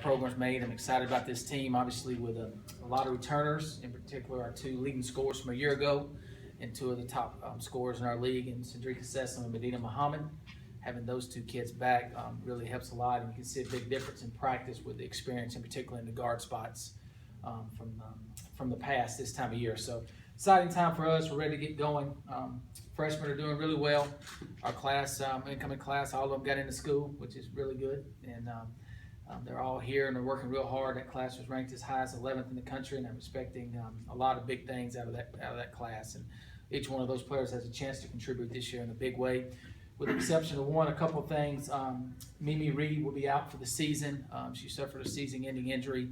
programs made. I'm excited about this team, obviously with a lot of returners, in particular our 2 leading scorers from a year ago and 2 of the top scorers in our league, and Cedrica Sessom and Medina Muhammad. Having those 2 kids back really helps a lot, and you can see a big difference in practice with the experience, in particular in the guard spots from the past this time of year. So exciting time for us. We're ready to get going. Freshmen are doing really well. Our class, incoming class, all of them got into school, which is really good. And they're all here and they're working real hard. That class was ranked as high as 11th in the country, and I'm expecting a lot of big things out of that class. And each one of those players has a chance to contribute this year in a big way. With the exception of one, a couple of things. Mimi Reed will be out for the season. She suffered a season-ending injury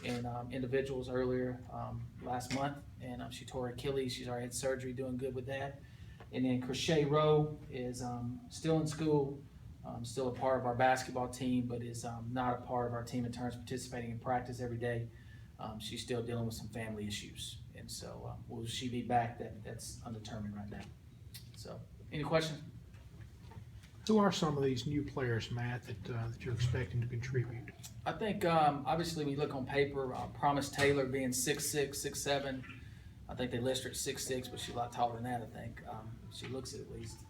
in individuals earlier last month, and she tore her Achilles. She's already had surgery, doing good with that. And then Crochet Rowe is still in school, still a part of our basketball team, but is not a part of our team in terms of participating in practice every day. She's still dealing with some family issues, and so will she be back? That's undetermined right now. So, any questions? Who are some of these new players, Matt, that you're expecting to contribute? I think obviously when you look on paper, Promise Taylor being 6'6", 6'7", I think they list her at 6'6", but she's a lot taller than that, I think. She looks it at least.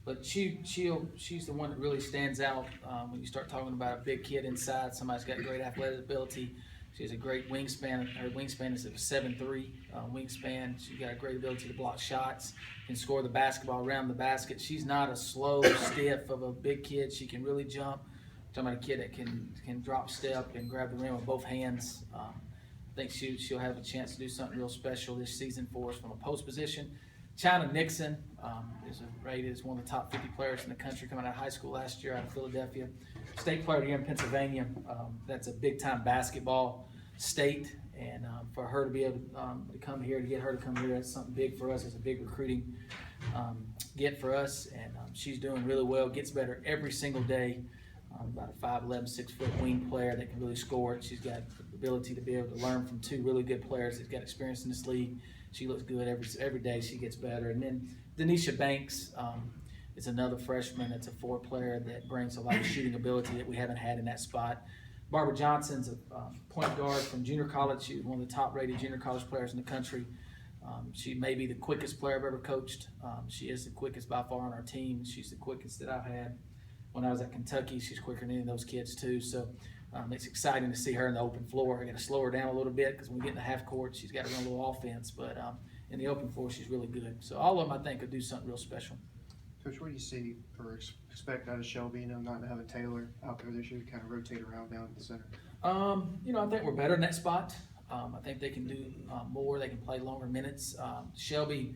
But she's the one that really stands out when you start talking about a big kid inside, somebody's got great athletic ability. She has a great wingspan. Her wingspan is a 7'3" wingspan. She's got a great ability to block shots, can score the basketball around the basket. She's not a slow, stiff of a big kid. She can really jump. I'm talking about a kid that can drop step and grab the rim with both hands. I think she'll have a chance to do something real special this season for us from a post position. China Nixon is rated as one of the top 50 players in the country coming out of high school last year out of Philadelphia. State player of the year in Pennsylvania. That's a big-time basketball state, and for her to be able to come here, to get her to come here, that's something big for us. It's a big recruiting get for us, and she's doing really well, gets better every single day. About a 5'11", 6-foot wing player that can really score. She's got the ability to be able to learn from 2 really good players that's got experience in this league. She looks good every day. She gets better. And then Denisha Banks is another freshman that's a 4 player that brings a lot of shooting ability that we haven't had in that spot. Barbara Johnson's a point guard from junior college. She's one of the top-rated junior college players in the country. She may be the quickest player I've ever coached. She is the quickest by far on our team. She's the quickest that I've had. When I was at Kentucky, she's quicker than any of those kids too. So it's exciting to see her in the open floor. I got to slow her down a little bit because when we get in the half court, she's got to run a little offense. But in the open floor, she's really good. So all of them, I think, could do something real special. Coach, what do you see or expect out of Shelby, not having Taylor out there this year to kind of rotate around down at the center? I think we're better in that spot. I think they can do more. They can play longer minutes. Shelby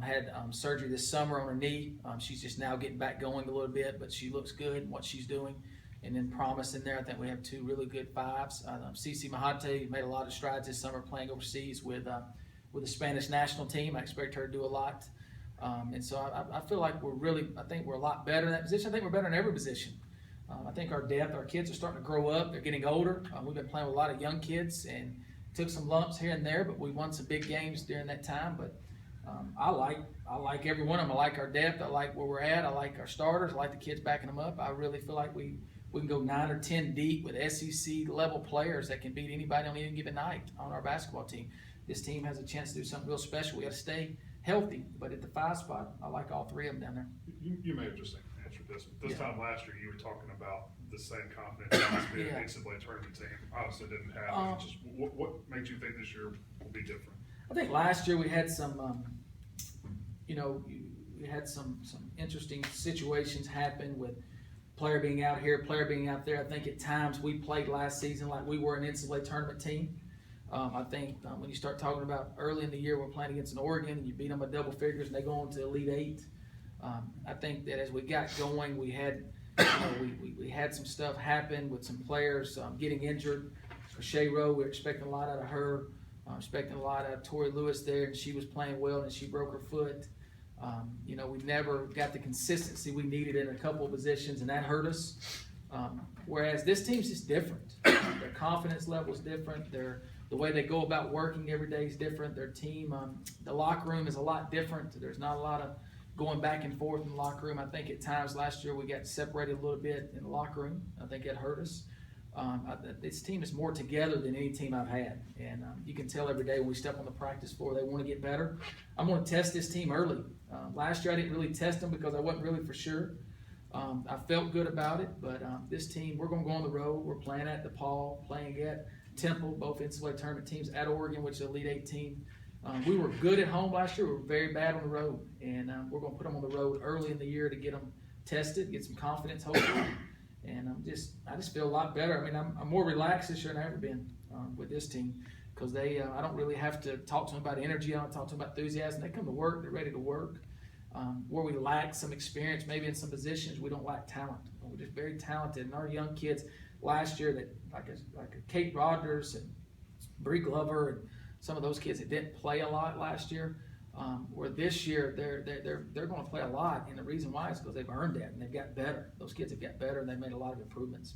had surgery this summer on her knee. She's just now getting back going a little bit, but she looks good in what she's doing. And then Promise in there, I think we have 2 really good 5s. Cece Mahate made a lot of strides this summer playing overseas with the Spanish national team. I expect her to do a lot. And so I feel like I think we're a lot better in that position. I think we're better in every position. I think our depth, our kids are starting to grow up. They're getting older. We've been playing with a lot of young kids and took some lumps here and there, but we won some big games during that time. But I like every one of them. I like our depth. I like where we're at. I like our starters. I like the kids backing them up. I really feel like we can go 9 or 10 deep with SEC level players that can beat anybody on any given night on our basketball team. This team has a chance to do something real special. We got to stay healthy, but at the 5 spot, I like all 3 of them down there. You may have just answered this. This time last year, you were talking about the same confidence in this NCAA tournament team. Obviously, didn't happen. Just what makes you think this year will be different? I think last year we had some, we had some interesting situations happen with player being out here, player being out there. I think at times we played last season like we were an NCAA tournament team. I think when you start talking about early in the year, we're playing against an Oregon and you beat them by double figures and they go on to Elite 8. I think that as we got going, we had we had some stuff happen with some players getting injured. Crochet Rowe, we were expecting a lot out of her. Expecting a lot out of Tori Lewis there, and she was playing well, and she broke her foot. We never got the consistency we needed in a couple of positions, and that hurt us. Whereas this team's just different. Their confidence level is different. The way they go about working every day is different. Their team, the locker room is a lot different. There's not a lot of going back and forth in the locker room. I think at times last year we got separated a little bit in the locker room. I think it hurt us. This team is more together than any team I've had, and you can tell every day when we step on the practice floor they want to get better. I'm going to test this team early. Last year I didn't really test them because I wasn't really for sure. I felt good about it, but this team, we're going to go on the road. We're playing at DePaul, playing at Temple, both NCAA tournament teams, at Oregon, which is an Elite Eight team. We were good at home last year. We were very bad on the road, and we're going to put them on the road early in the year to get them tested, get some confidence, hopefully. And I just feel a lot better. I mean, I'm more relaxed this year than I've ever been with this team because I don't really have to talk to them about energy. I don't talk to them about enthusiasm. They come to work. They're ready to work. Where we lack some experience, maybe in some positions, we don't lack talent. We're just very talented. And our young kids last year, that like a Kate Rogers and Bree Glover and some of those kids that didn't play a lot last year, where this year they're going to play a lot. And the reason why is because they've earned that and they've got better. Those kids have got better and they've made a lot of improvements.